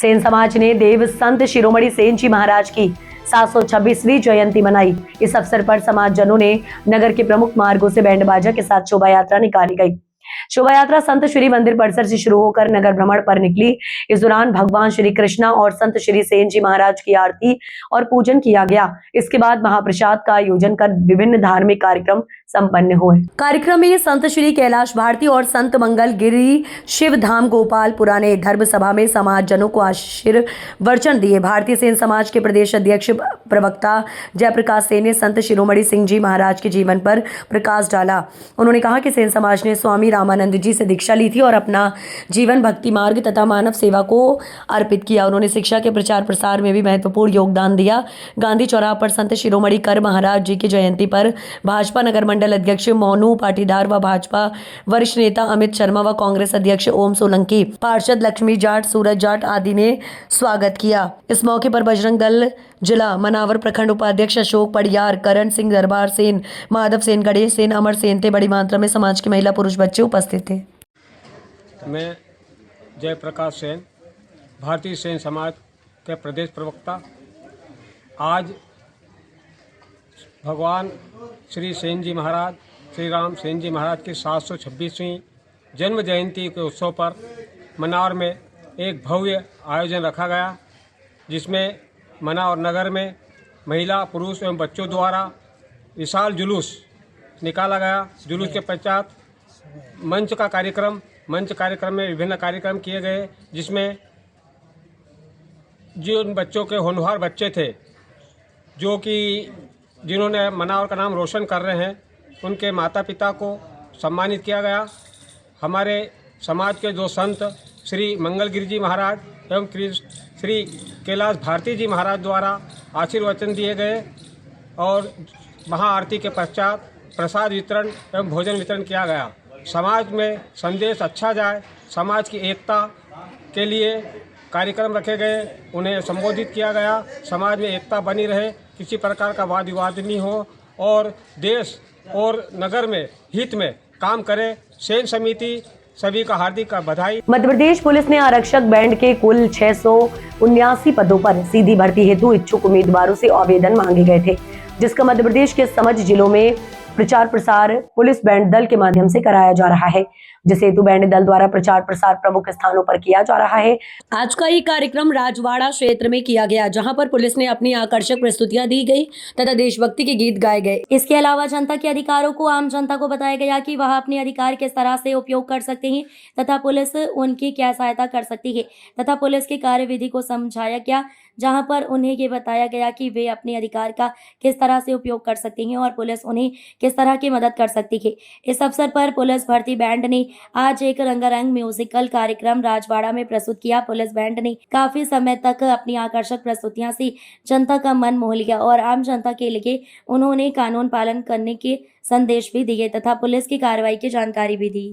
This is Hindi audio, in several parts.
सेन समाज ने देव संत शिरोमणि सेन जी महाराज की 726वीं जयंती मनाई। इस अवसर पर समाजजनों ने नगर के प्रमुख मार्गों से बैंड बाजा के साथ शोभा यात्रा निकाली गई। शोभा यात्रा संत श्री मंदिर परिसर से शुरू होकर नगर भ्रमण पर निकली। इस दौरान भगवान श्री कृष्णा और संत श्री सेन जी महाराज की आरती और पूजन किया गया। इसके बाद महाप्रसाद का आयोजन कर विभिन्न धार्मिक कार्यक्रम संपन्न हुए। कार्यक्रम में संत श्री कैलाश भारती और संत मंगल गिरी शिव धाम गोपालपुरा ने धर्म सभा में समाजजनों को आशीर्वचन दिए। भारतीय सेन समाज के प्रदेश अध्यक्ष प्रवक्ता जयप्रकाश सेन ने संत शिरोमणि सिंह जी महाराज के जीवन पर प्रकाश डाला। उन्होंने कहा कि सेन समाज ने स्वामी रामानंद जी से दीक्षा ली थी और अपना जीवन भक्ति मार्ग तथा मानव सेवा को अर्पित किया। उन्होंने शिक्षा के प्रचार प्रसार में भी महत्वपूर्ण योगदान दिया। गांधी चौराहा पर संत शिरोमणि कर महाराज जी की जयंती पर भाजपा नगर मंडल अध्यक्ष मोनू पाटीदार व भाजपा वरिष्ठ नेता अमित शर्मा व कांग्रेस अध्यक्ष ओम सोलंकी, पार्षद लक्ष्मी जाट, सूरज जाट आदि ने स्वागत किया। इस मौके पर बजरंग दल जिला मनावर प्रखंड उपाध्यक्ष अशोक पड़ियार, करण सिंह, दरबार सेन, माधव सेन, गणेश सेन, अमर सेन थे। बड़ी मात्रा में समाज के महिला पुरुष बच्चे उपस्थित थे। मैं जयप्रकाश सेन, भारतीय सेन समाज के प्रदेश प्रवक्ता। आज भगवान श्री सेन जी महाराज, श्री राम सेन जी महाराज की 726वीं जन्म जयंती के उत्सव पर मनावर में एक भव्य आयोजन रखा गया, जिसमें मनावर नगर में महिला, पुरुष एवं बच्चों द्वारा विशाल जुलूस निकाला गया। जुलूस के पश्चात मंच कार्यक्रम में विभिन्न कार्यक्रम किए गए, जिसमें जिन बच्चों के होनहार बच्चे थे, जो कि जिन्होंने मनावर का नाम रोशन कर रहे हैं, उनके माता पिता को सम्मानित किया गया। हमारे समाज के दो संत श्री मंगल गिरी जी महाराज एवं श्री कैलाश भारती जी महाराज द्वारा आशीर्वचन दिए गए और महाआरती के पश्चात प्रसाद वितरण एवं भोजन वितरण किया गया। समाज में संदेश अच्छा जाए, समाज की एकता के लिए कार्यक्रम रखे गए, उन्हें संबोधित किया गया। समाज में एकता बनी रहे, किसी प्रकार का वाद विवाद नहीं हो और देश और नगर में हित में काम करे। सेन समिति सभी का हार्दिक बधाई। मध्य प्रदेश पुलिस ने आरक्षक बैंड के कुल 679 पदों पर सीधी भर्ती हेतु इच्छुक उम्मीदवारों से आवेदन मांगे गए थे, जिसका मध्य प्रदेश के समस्त जिलों में प्रचार प्रसार पुलिस बैंड दल के माध्यम से कराया जा रहा है, जिस हेतु बैंड दल द्वारा प्रचार प्रसार प्रमुख स्थानों पर किया जा रहा है। आज का ये कार्यक्रम राजवाड़ा क्षेत्र में किया गया, जहां पर पुलिस ने अपनी आकर्षक प्रस्तुतियां दी गई तथा देशभक्ति के गीत गाए गए। इसके अलावा जनता के अधिकारों को आम जनता को बताया गया कि वह अपने अधिकार किस तरह से उपयोग कर सकते हैं तथा पुलिस उनकी क्या सहायता कर सकती है तथा पुलिस की कार्यविधि को समझाया गया, जहां पर उन्हें ये बताया गया कि वे अपने अधिकार का किस तरह से उपयोग कर सकते हैं और पुलिस उन्हें किस तरह की मदद कर सकती है। इस अवसर पर पुलिस भर्ती बैंड ने आज एक रंगारंग म्यूजिकल कार्यक्रम राजवाड़ा में प्रस्तुत किया। पुलिस बैंड ने काफी समय तक अपनी आकर्षक प्रस्तुतियां से जनता का मन मोह लिया और आम जनता के लिए उन्होंने कानून पालन करने के संदेश भी दिए तथा पुलिस की कार्रवाई की जानकारी भी दी।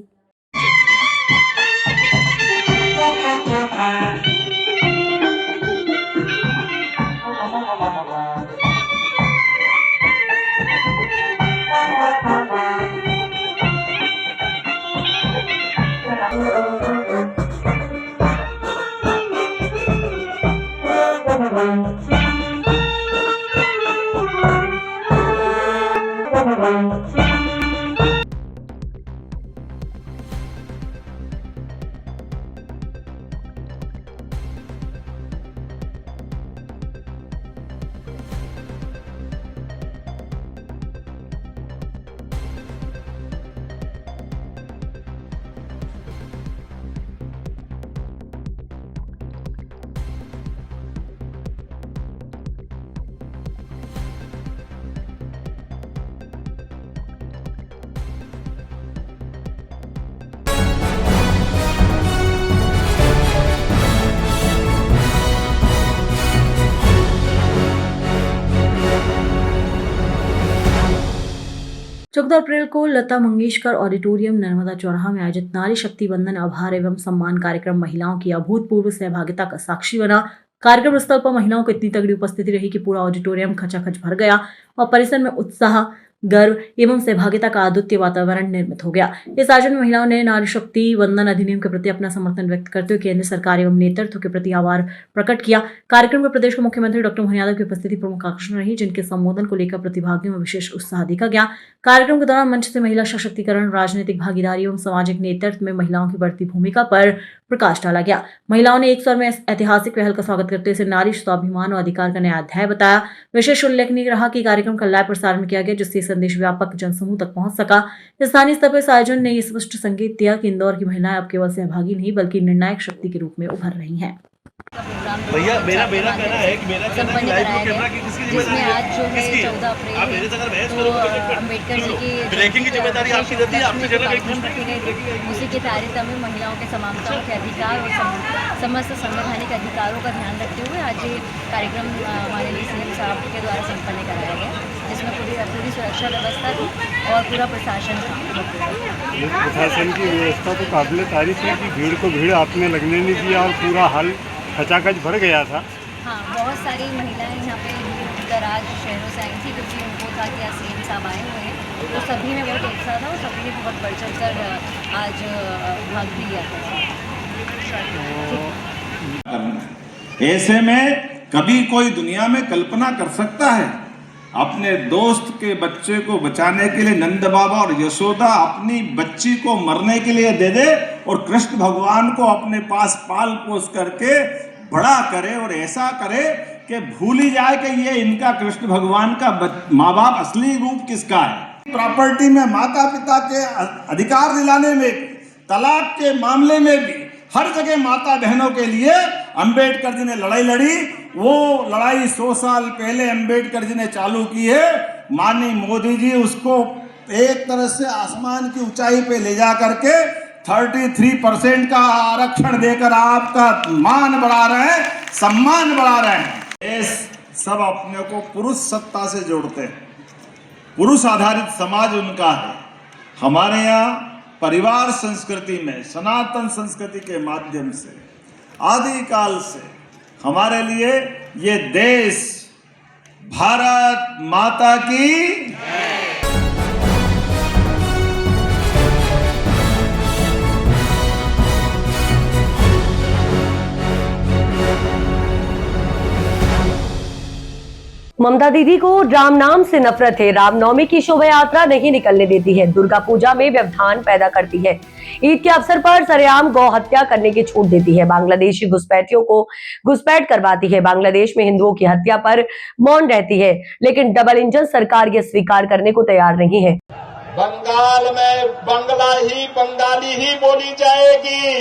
चौदह अप्रैल को लता मंगेशकर ऑडिटोरियम नर्मदा चौराहा में आयोजित नारी शक्ति वंदन आभार एवं सम्मान कार्यक्रम महिलाओं की अभूतपूर्व सहभागिता का साक्षी बना। कार्यक्रम स्थल पर महिलाओं को इतनी तगड़ी उपस्थिति रही कि पूरा ऑडिटोरियम खचाखच भर गया और परिसर में उत्साह गर्व एवं सहभागिता का अद्वितीय वातावरण निर्मित हो गया। इस आयोजन में महिलाओं ने नारी शक्ति वंदन अधिनियम के प्रति अपना समर्थन व्यक्त करते हुए केंद्र सरकार एवं नेतृत्व के प्रति आभार प्रकट किया। कार्यक्रम में प्रदेश के मुख्यमंत्री डॉक्टर मोहन यादव की उपस्थिति प्रमुख आकर्षण रही, जिनके संबोधन को लेकर प्रतिभागियों में विशेष उत्साह देखा गया। कार्यक्रम के दौरान मंच से महिला सशक्तिकरण, राजनीतिक भागीदारी एवं सामाजिक नेतृत्व में महिलाओं की बढ़ती भूमिका पर प्रकाश डाला गया। महिलाओं ने एक स्वर में ऐतिहासिक पहल का स्वागत करते हुए इसे नारी स्वाभिमान और अधिकार का नया अध्याय बताया। विशेष उल्लेखनीय रहा कि कार्यक्रम का लाइव प्रसारण किया गया, जिससे संदेश व्यापक जनसमूह तक पहुंच सका। स्थानीय स्तर पर इस आयोजन ने यह स्पष्ट संकेत दिया कि इंदौर की महिलाएं अब केवल सहभागी नहीं बल्कि निर्णायक शक्ति के रूप में उभर रही हैं। भैया मेरा कहना है कि जिसमें आज जो है 14 अप्रैल तो अम्बेडकर जी की ब्रेकिंग की जिम्मेदारी आपकी रहती है, आपकी जगह उसी के तारिता में महिलाओं के समानताओं के अधिकार और समस्त संवैधानिक अधिकारों का ध्यान रखते हुए आज ये कार्यक्रम हमारे लिए सीएम साहब के द्वारा संपन्न कराया गया, जिसमें पूरी सुरक्षा व्यवस्था थी और पूरा प्रशासन था। प्रशासन की व्यवस्था तो काबिल तारीफ है कि भीड़ को भीड़ आपने लगने नहीं दिया और पूरा हाल खचाखच भर गया था। हाँ, बहुत सारी महिलाएं यहाँ पे दराज शहरों से आई थी, क्योंकि उनको था कि आज सीएम साहब आए हुए हैं, तो सभी में बहुत उत्साह था और सभी ने बहुत बढ़ चढ़ कर आज भाग भी लिया था। ऐसे में कभी कोई दुनिया में कल्पना कर सकता है अपने दोस्त के बच्चे को बचाने के लिए नंद बाबा और यशोदा अपनी बच्ची को मरने के लिए दे दे और कृष्ण भगवान को अपने पास पाल पोस करके बड़ा करे और ऐसा करे कि भूल ही जाए कि ये इनका कृष्ण भगवान का माँ बाप असली रूप किसका है। प्रॉपर्टी में माता पिता के अधिकार दिलाने में, तलाक के मामले में भी हर जगह माता बहनों के लिए अंबेडकर जी ने लड़ाई लड़ी। वो लड़ाई 100 साल पहले अंबेडकर जी ने चालू की है। माननीय मोदी जी उसको एक तरह से आसमान की ऊंचाई पे ले जा करके 33% का आरक्षण देकर आपका मान बढ़ा रहे हैं, सम्मान बढ़ा रहे हैं। ये सब अपने को पुरुष सत्ता से जोड़ते हैं, पुरुष आधारित समाज उनका है। हमारे यहाँ परिवार संस्कृति में, सनातन संस्कृति के माध्यम से आदिकाल से हमारे लिए ये देश भारत माता की ममता दीदी को राम नाम से नफरत है। रामनवमी की शोभा यात्रा नहीं निकलने देती है, दुर्गा पूजा में व्यवधान पैदा करती है, ईद के अवसर पर सरेआम गौ हत्या करने की छूट देती है, बांग्लादेशी घुसपैठियों को घुसपैठ करवाती है, बांग्लादेश में हिंदुओं की हत्या पर मौन रहती है, लेकिन डबल इंजन सरकार ये स्वीकार करने को तैयार नहीं है। बंगाल में बंगाली ही बोली जाएगी।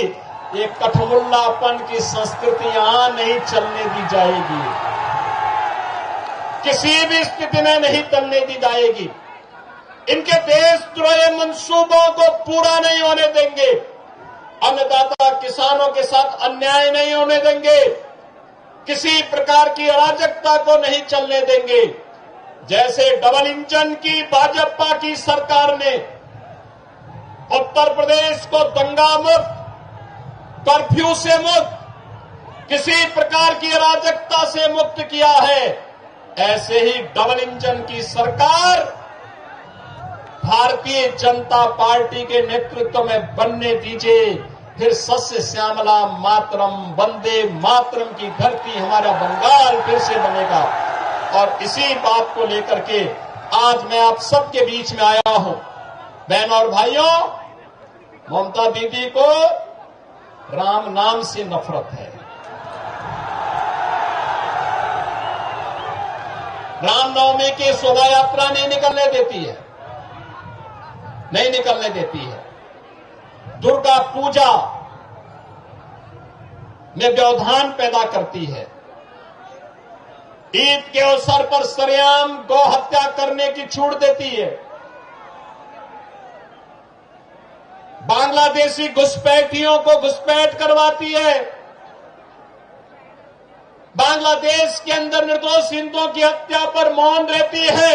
ये कठमुल्लापन की संस्कृति यहाँ नहीं चलने दी जाएगी, किसी भी स्थिति में नहीं चलने दी जाएगी। इनके देशद्रोही मंसूबों को पूरा नहीं होने देंगे। अन्नदाता किसानों के साथ अन्याय नहीं होने देंगे। किसी प्रकार की अराजकता को नहीं चलने देंगे। जैसे डबल इंजन की भाजपा की सरकार ने उत्तर प्रदेश को दंगा मुक्त, कर्फ्यू से मुक्त, किसी प्रकार की अराजकता से मुक्त किया है, ऐसे ही डबल इंजन की सरकार भारतीय जनता पार्टी के नेतृत्व में बनने दीजिए। फिर सस्य श्यामला मातरम, वंदे मातरम की धरती हमारा बंगाल फिर से बनेगा। और इसी बात को लेकर के आज मैं आप सबके बीच में आया हूं। बहनों और भाइयों, ममता दीदी को राम नाम से नफरत है। रामनवमी की शोभा यात्रा नहीं निकलने देती है, नहीं निकलने देती है। दुर्गा पूजा में व्यवधान पैदा करती है। ईद के अवसर पर सरेआम गौ हत्या करने की छूट देती है। बांग्लादेशी घुसपैठियों को घुसपैठ करवाती है। बांग्लादेश के अंदर निर्दोष हिंदुओं की हत्या पर मौन रहती है।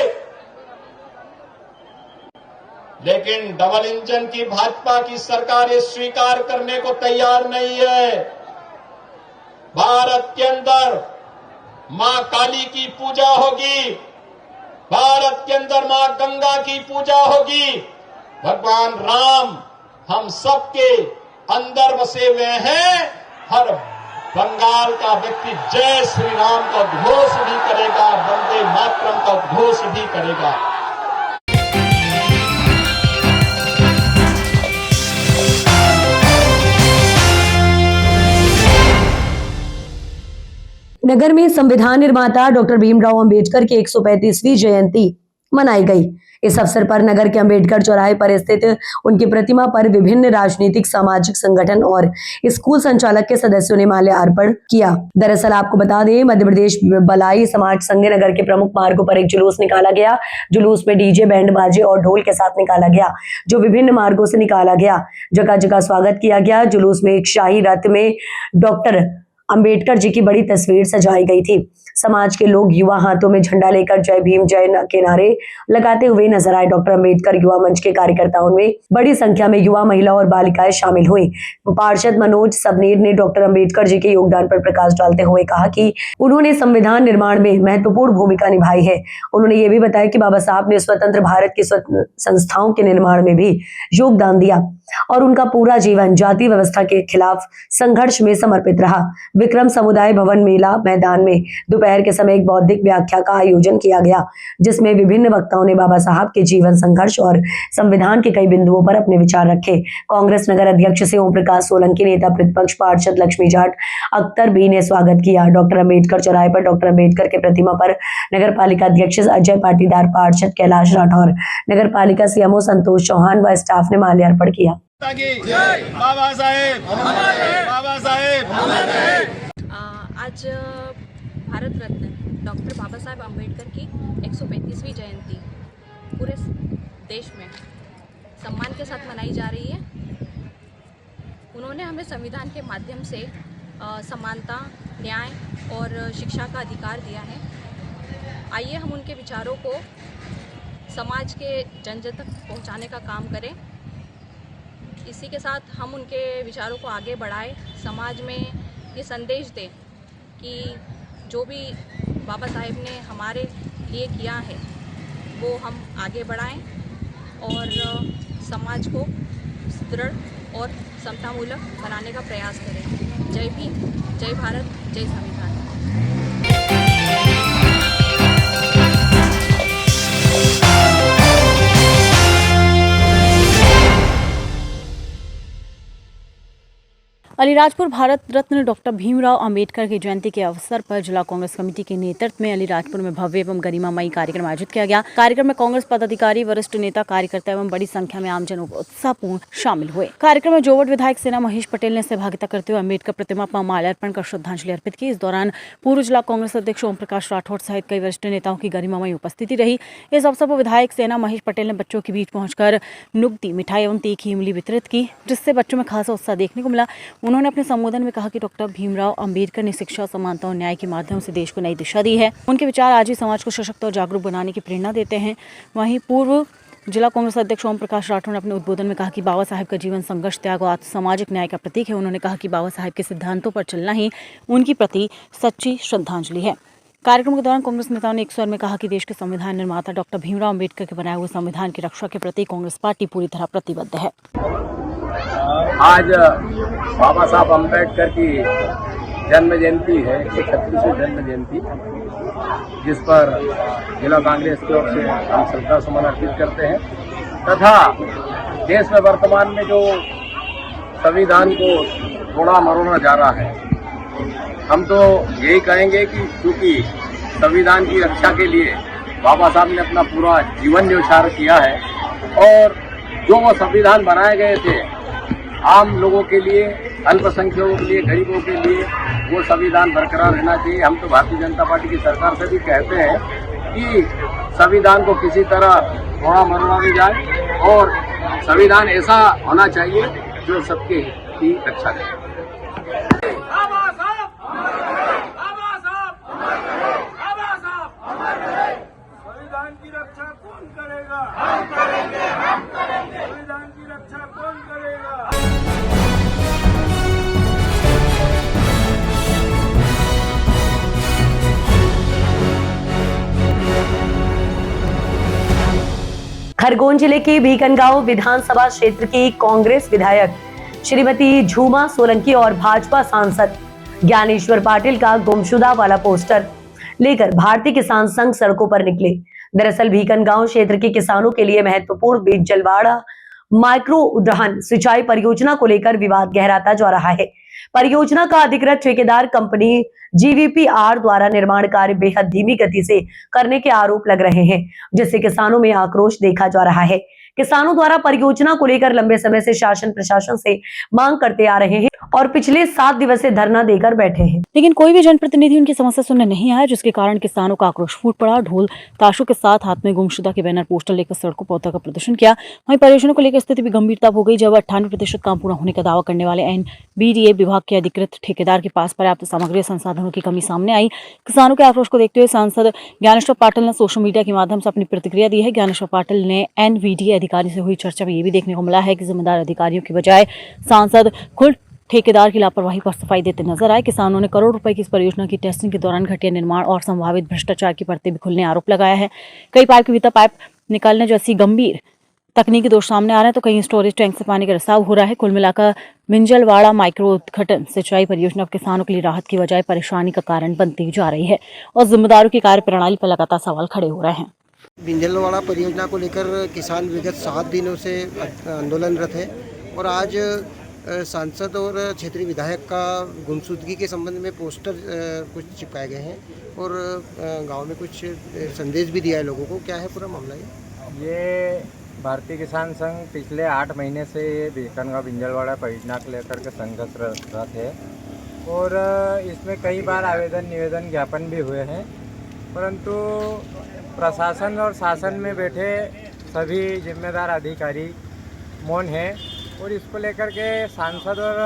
लेकिन डबल इंजन की भाजपा की सरकार ये स्वीकार करने को तैयार नहीं है। भारत के अंदर मां काली की पूजा होगी, भारत के अंदर मां गंगा की पूजा होगी। भगवान राम हम सबके अंदर बसे हुए हैं। हर बंगाल का व्यक्ति जय श्री राम का उद्घोष भी करेगा, वंदे मातरम का उद्घोष भी करेगा। नगर में संविधान निर्माता डॉक्टर भीमराव अंबेडकर की 135वीं जयंती मनाई गई। इस अवसर पर नगर के अंबेडकर चौराहे पर स्थित उनकी प्रतिमा पर विभिन्न राजनीतिक, सामाजिक संगठन और स्कूल संचालक के सदस्यों ने माल्यार्पण किया। दरअसल आपको बता दें, मध्य प्रदेश बलाई समाज संघ नगर के प्रमुख मार्गों पर एक जुलूस निकाला गया। जुलूस में डीजे, बैंड बाजे और ढोल के साथ निकाला गया, जो विभिन्न मार्गों से निकाला गया। जगह जगह स्वागत किया गया। जुलूस में एक शाही रथ में डॉक्टर अंबेडकर जी की बड़ी तस्वीर सजाई गई थी। समाज के लोग युवा हाथों में झंडा लेकर जय भीम जय के नारे लगाते हुए नजर आए। डॉक्टर अंबेडकर युवा मंच के कार्यकर्ताओं में बड़ी संख्या में युवा, महिला और बालिकाएं शामिल हुई। पार्षद मनोज सबनेर ने डॉक्टर अंबेडकर जी के योगदान पर प्रकाश डालते हुए कहा कि उन्होंने संविधान निर्माण में महत्वपूर्ण भूमिका निभाई है। उन्होंने ये भी बताया कि बाबा साहब ने स्वतंत्र भारत की संस्थाओं के निर्माण में भी योगदान दिया और उनका पूरा जीवन जाति व्यवस्था के खिलाफ संघर्ष में समर्पित रहा। विक्रम समुदाय भवन मेला मैदान में दोपहर के समय एक बौद्धिक व्याख्या का आयोजन किया गया, जिसमें विभिन्न वक्ताओं ने बाबा साहब के जीवन, संघर्ष और संविधान के कई बिंदुओं पर अपने विचार रखे। कांग्रेस नगर अध्यक्ष से ओम प्रकाश सोलंकी, नेता प्रतिपक्ष पार्षद लक्ष्मी जाट अख्तर बी ने स्वागत किया। डॉक्टर अंबेडकर चौराहे पर डॉक्टर अंबेडकर के प्रतिमा पर नगर पालिका अध्यक्ष अजय पाटीदार, पार्षद कैलाश राठौर, नगर पालिका सीएमओ संतोष चौहान व स्टाफ ने माल्यार्पण किया। बाबा साहेब, बाबा साहेब। आज भारत रत्न डॉक्टर बाबा साहेब अम्बेडकर की 135वीं जयंती पूरे देश में सम्मान के साथ मनाई जा रही है। उन्होंने हमें संविधान के माध्यम से समानता, न्याय और शिक्षा का अधिकार दिया है। आइए हम उनके विचारों को समाज के जन जन तक पहुँचाने का काम करें। इसी के साथ हम उनके विचारों को आगे बढ़ाएं, समाज में ये संदेश दें कि जो भी बाबा साहेब ने हमारे लिए किया है वो हम आगे बढ़ाएं और समाज को सुदृढ़ और समतामूलक बनाने का प्रयास करें। जय भीम, जय भारत, जय संविधान। अलीराजपुर भारत रत्न डॉक्टर भीमराव अंबेडकर की जयंती के अवसर पर जिला कांग्रेस कमेटी के नेतृत्व में अलीराजपुर में भव्य एवं गरिमामयी कार्यक्रम आयोजित किया गया। कार्यक्रम में कांग्रेस पदाधिकारी, वरिष्ठ नेता, कार्यकर्ता एवं बड़ी संख्या में आमजन उत्साहपूर्ण शामिल हुए। कार्यक्रम में जोवट विधायक सेना महेश पटेल ने सहभागिता करते हुए अंबेडकर प्रतिमा पर माल्यार्पण कर श्रद्धांजलि अर्पित की। इस दौरान पूर्व जिला कांग्रेस अध्यक्ष ओम प्रकाश राठौर सहित कई वरिष्ठ नेताओं की गरिमामयी उपस्थिति रही। इस अवसर पर विधायक सेना महेश पटेल ने बच्चों के बीच पहुंचकर नुक्ती, मिठाई एवं तीखी इमली वितरित की, जिससे बच्चों में खासा उत्साह देखने को मिला। उन्होंने अपने संबोधन में कहा कि डॉक्टर भीमराव अंबेडकर ने शिक्षा, समानता और न्याय के माध्यम से देश को नई दिशा दी है। उनके विचार आज ही समाज को सशक्त और जागरूक बनाने की प्रेरणा देते हैं। वहीं पूर्व जिला कांग्रेस अध्यक्ष ओम प्रकाश राठौर ने अपने उद्बोधन में कहा कि बाबा साहेब का जीवन संघर्ष, त्याग और सामाजिक न्याय का प्रतीक है। उन्होंने कहा कि बाबा साहेब के सिद्धांतों पर चलना ही उनकी प्रति सच्ची श्रद्धांजलि है। कार्यक्रम के दौरान कांग्रेस नेताओं ने एक स्वर में कहा कि देश के संविधान निर्माता डॉक्टर भीमराव अंबेडकर के बनाए हुए संविधान की रक्षा के प्रति कांग्रेस पार्टी पूरी तरह प्रतिबद्ध है। आज बाबा साहब अम्बेडकर की जन्म जयंती है, 136वीं जन्म जयंती, जिस पर जिला कांग्रेस की ओर से हम श्रद्धा सुमन अर्पित करते हैं तथा देश में वर्तमान में जो संविधान को तोड़ा मरोड़ा जा रहा है, हम तो यही कहेंगे कि क्योंकि संविधान की रक्षा के लिए बाबा साहब ने अपना पूरा जीवन न्यौछावर किया है और जो वो संविधान बनाए गए थे आम लोगों के लिए, अल्पसंख्यकों के लिए, गरीबों के लिए, वो संविधान बरकरार रहना चाहिए। हम तो भारतीय जनता पार्टी की सरकार से भी कहते हैं कि संविधान को किसी तरह थोड़ा मरोड़ा नहीं जाए और संविधान ऐसा होना चाहिए जो सबके की रक्षा करे। संविधान की रक्षा कौन करेगा? हम करेंगे, हम करेंगे। संविधान की रक्षा कौन करेगा? खरगोन जिले के भीकनगांव विधानसभा क्षेत्र की कांग्रेस विधायक श्रीमती झूमा सोलंकी और भाजपा सांसद ज्ञानेश्वर पाटिल का गुमशुदा वाला पोस्टर लेकर भारतीय किसान संघ सड़कों पर निकले। दरअसल भीकनगांव क्षेत्र के किसानों के लिए महत्वपूर्ण बिंजलवाड़ा माइक्रो उद्वहन सिंचाई परियोजना को लेकर विवाद गहराता जा रहा है। परियोजना का अधिकृत ठेकेदार कंपनी GVPR द्वारा निर्माण कार्य बेहद धीमी गति से करने के आरोप लग रहे हैं, जिससे किसानों में आक्रोश देखा जा रहा है। किसानों द्वारा परियोजना को लेकर लंबे समय से शासन प्रशासन से मांग करते आ रहे हैं और पिछले 7 दिवसीय धरना देकर बैठे हैं, लेकिन कोई भी जनप्रतिनिधि उनकी समस्या सुनने नहीं आया, जिसके कारण किसानों का आक्रोश फूट पड़ा। ढोल ताशों के साथ हाथ में गुमशुदा के बैनर पोस्टर लेकर सड़कों पर का प्रदर्शन किया। वहीं परियोजना को लेकर स्थिति भी गंभीरता हो गई, जब 98% काम पूरा होने का दावा करने वाले NBDA विभाग के अधिकृत ठेकेदार के पास पर्याप्त सामग्री और संसाधनों की कमी सामने आई। किसानों के आक्रोश को देखते हुए सांसद ज्ञानेश्वर पाटिल ने सोशल मीडिया के माध्यम से अपनी प्रतिक्रिया दी है। ज्ञानेश्वर पाटिल ने NBDA अधिकारी से हुई चर्चा में ये भी देखने को मिला है कि जिम्मेदार अधिकारियों की बजाय सांसद खुद ठेकेदार की लापरवाही पर सफाई देते नजर आए। किसानों ने करोड़ रुपए की इस परियोजना की टेस्टिंग के दौरान घटिया निर्माण और संभावित भ्रष्टाचार की परतें भी खुलने आरोप लगाया है। कई पाइप के भीतर पाइप निकालने जैसी गंभीर तकनीकी दोष सामने आ रहे हैं, तो कहीं स्टोरेज टैंक से पानी का रिसाव हो रहा है। कुल मिलाकर बिंजलवाड़ा माइक्रो उद्घटन सिंचाई परियोजना किसानों के लिए राहत की बजाय परेशानी का कारण बनती जा रही है और जिम्मेदारों की कार्य प्रणाली पर लगातार सवाल खड़े हो रहे हैं। बिंजलवाड़ा परियोजना को लेकर किसान विगत 7 दिनों से आंदोलनरत है और आज सांसद और क्षेत्रीय विधायक का गुमशुदगी के संबंध में पोस्टर कुछ चिपकाए गए हैं और गांव में कुछ संदेश भी दिया है लोगों को। क्या है पूरा मामला? ये भारतीय किसान संघ पिछले 8 महीने से भीकनगांव बिंजलवाड़ा परियोजना को लेकर के संघर्षरत है और इसमें कई बार आवेदन निवेदन ज्ञापन भी हुए हैं, परंतु प्रशासन और शासन में बैठे सभी जिम्मेदार अधिकारी मौन हैं और इसको लेकर के सांसद और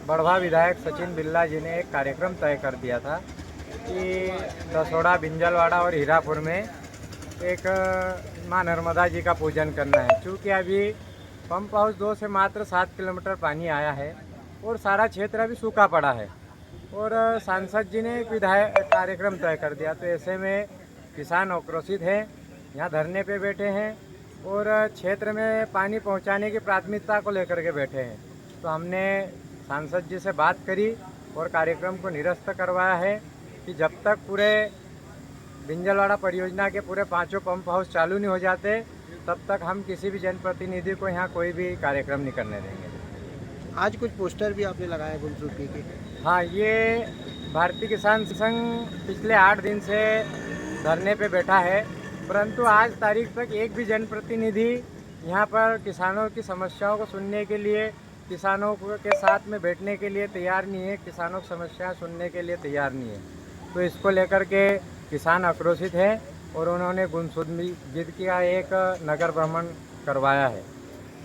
बढ़वा विधायक सचिन बिल्ला जी ने एक कार्यक्रम तय कर दिया था कि दसोड़ा बिंजलवाड़ा और हीरापुर में एक माँ नर्मदा जी का पूजन करना है। चूँकि अभी पंप हाउस 2 से मात्र 7 किलोमीटर पानी आया है और सारा क्षेत्र अभी सूखा पड़ा है और सांसद जी ने एक विधायक कार्यक्रम तय कर दिया, तो ऐसे में किसान आक्रोशित हैं, यहाँ धरने पे बैठे हैं और क्षेत्र में पानी पहुँचाने की प्राथमिकता को लेकर के बैठे हैं। तो हमने सांसद जी से बात करी और कार्यक्रम को निरस्त करवाया है कि जब तक पूरे बिंजलवाड़ा परियोजना के पूरे 5 पंप हाउस चालू नहीं हो जाते तब तक हम किसी भी जनप्रतिनिधि को यहाँ कोई भी कार्यक्रम नहीं करने देंगे। आज कुछ पोस्टर भी आपने लगाए गुमशुदगी के? हाँ, ये भारतीय किसान संघ पिछले 8 दिन से धरने पे बैठा है, परंतु आज तारीख तक एक भी जनप्रतिनिधि यहाँ पर किसानों की समस्याओं को सुनने के लिए, किसानों के साथ में बैठने के लिए तैयार नहीं है, किसानों की समस्याएं सुनने के लिए तैयार नहीं है। तो इसको लेकर के किसान आक्रोशित है और उन्होंने गुमशुदगी का एक नगर भ्रमण करवाया है।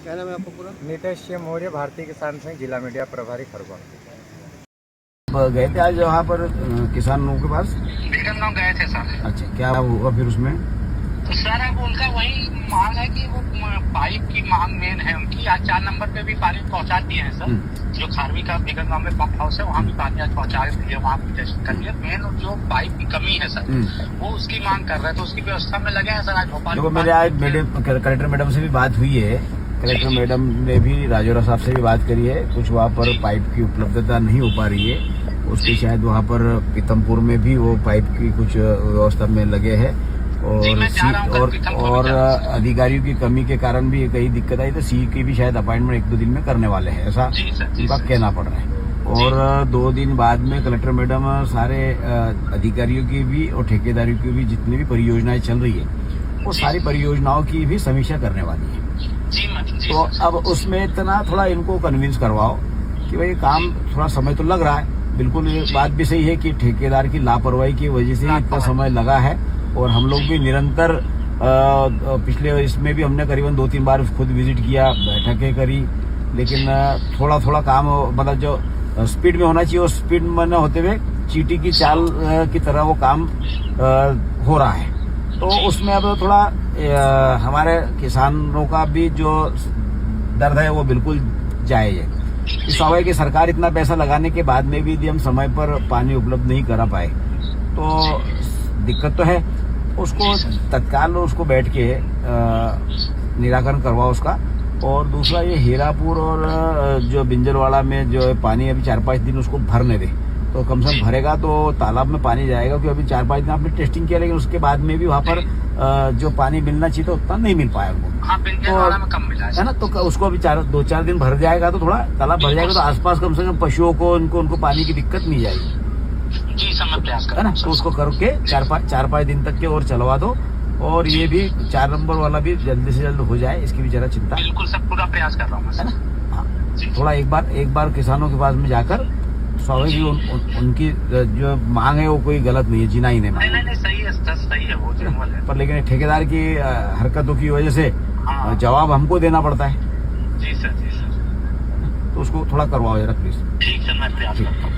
क्या नाम है आपको पूरा? नीतीश सिंह मौर्य, भारतीय किसान संघ जिला मीडिया प्रभारी खरगोन। गए थे आज वहाँ पर किसानों के पास? भीकनगांव गए थे सर। अच्छा, क्या हुआ फिर उसमें? तो सर अब उनका वही मांग है कि वो पाइप की मांग मेन है उनकी। आज 4 नंबर पे भी पानी पहुंचा दिए हैं सर। जो खारवी का भीकनगांव में पंप हाउस है वहाँ भी पानी आज पहुंचा दिए, वहाँ भी टेस्ट कर लिया। मेन जो पाइप की कमी है सर वो उसकी मांग कर रहे हैं, तो उसकी व्यवस्था में लगे हैं सर। आज भोपाल मेरे आज कलेक्टर मैडम से भी बात हुई है। कलेक्टर मैडम ने भी राजौरा साहब से भी बात करी है। कुछ वहाँ पर पाइप की उपलब्धता नहीं हो पा रही है, उसकी शायद वहाँ पर पीतमपुर में भी वो पाइप की कुछ व्यवस्था में लगे हैं और अधिकारियों की कमी के कारण भी कई दिक्कत आई, तो सी की भी शायद अपॉइंटमेंट 1-2 दिन में करने वाले हैं, ऐसा उनका कहना पड़ रहा है। और 2 दिन बाद में कलेक्टर मैडम सारे अधिकारियों की भी और ठेकेदारियों की भी जितनी भी परियोजनाएं चल रही है वो सारी परियोजनाओं की भी समीक्षा करने वाली है। तो अब उसमें इतना थोड़ा इनको कन्विंस करवाओ कि भाई काम थोड़ा समय तो लग रहा है, बिल्कुल ये बात भी सही है कि ठेकेदार की लापरवाही की वजह से इतना समय लगा है और हम लोग भी निरंतर पिछले इसमें भी हमने करीबन 2-3 बार खुद विजिट किया, बैठकें करी, लेकिन थोड़ा थोड़ा काम मतलब जो स्पीड में होना चाहिए वो स्पीड में न होते हुए चींटी की चाल की तरह वो काम हो रहा है। तो उसमें अब थोड़ा हमारे किसानों का भी जो दर्द है वो बिल्कुल जायज है। स्वाभाविक है, सरकार इतना पैसा लगाने के बाद में भी यदि हम समय पर पानी उपलब्ध नहीं करा पाए तो दिक्कत तो है। उसको तत्काल उसको बैठ के निराकरण करवाओ उसका। और दूसरा ये हीरापुर और जो बिंजरवाड़ा में जो है पानी अभी 4-5 दिन उसको भरने दे, तो कम से कम भरेगा तो तालाब में पानी जाएगा, क्योंकि अभी 4-5 दिन आपने टेस्टिंग किया, लेकिन उसके बाद में भी वहाँ पर जो पानी मिलना चाहिए तो उतना नहीं मिल पाया उनको, तो कम मिला है ना। तो उसको अभी 2-4 दिन भर जाएगा तो थोड़ा तालाब भर जाएगा, तो आसपास कम से कम पशुओं को उनको पानी की दिक्कत नहीं जाएगी जी। समय प्रयास है ना। तो उसको करके 4-5 दिन तक के और चलवा दो, और ये भी 4 नंबर वाला भी जल्दी से जल्द हो जाए, इसकी भी जरा चिंता। बिल्कुल सब पूरा प्रयास कर रहा हूँ है ना। हाँ, थोड़ा एक बार किसानों के पास में जाकर स्वाभाविक उनकी जो मांग है वो कोई गलत नहीं है, जीना ही नहीं मांग। नहीं सही है वो जनरल है। पर लेकिन ठेकेदार की हरकतों की वजह से जवाब हमको देना पड़ता है। जी सर। तो उसको थोड़ा करवाओ जरा प्लीज। ठीक है, मैं प्रयास करता हूँ।